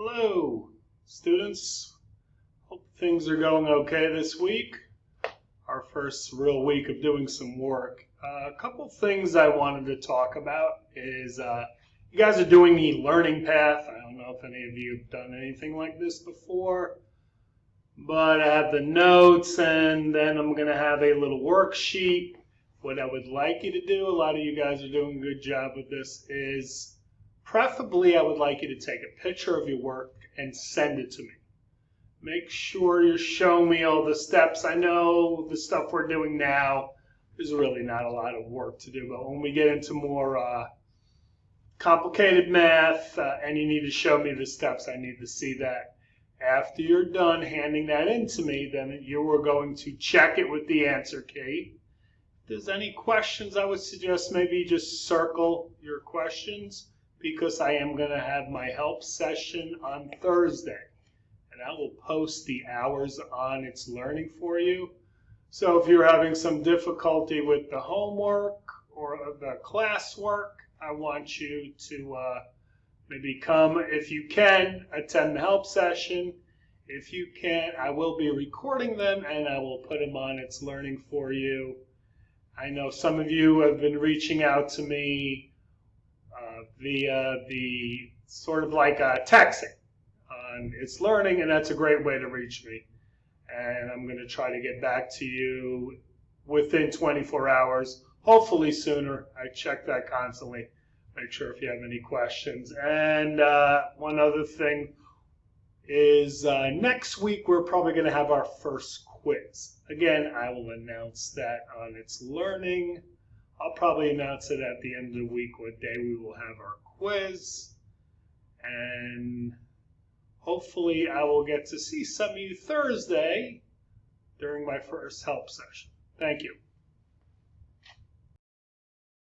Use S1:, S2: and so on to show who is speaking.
S1: Hello, students. Hope things are going okay this week. Our first real week of doing some work. A couple things I wanted to talk about is you guys are doing the learning path. I don't know if any of you have done anything like this before, but I have the notes and then I'm going to have a little worksheet. What I would like you to do, a lot of you guys are doing a good job with this, is preferably I would like you to take a picture of your work and send it to me. Make sure you're showing me all the steps. I know the stuff we're doing now is really not a lot of work to do, but when we get into more complicated math and you need to show me the steps, I need to see that. After you're done handing that in to me, then you are going to check it with the answer key. If there's any questions, I would suggest maybe just circle your questions because I am going to have my help session on Thursday. And I will post the hours on It's Learning for you. So if you're having some difficulty with the homework or the classwork, I want you to maybe come, if you can, attend the help session. If you can't, I will be recording them and I will put them on It's Learning for you. I know some of you have been reaching out to me via the sort of like texting. It's Learning, and that's a great way to reach me. And I'm going to try to get back to you within 24 hours, hopefully sooner. I check that constantly. Make sure if you have any questions. And one other thing is next week we're probably going to have our first quiz. Again, I will announce that on It's Learning. I'll probably announce it at the end of the week what day we will have our quiz. And hopefully I will get to see some of you Thursday during my first help session. Thank you.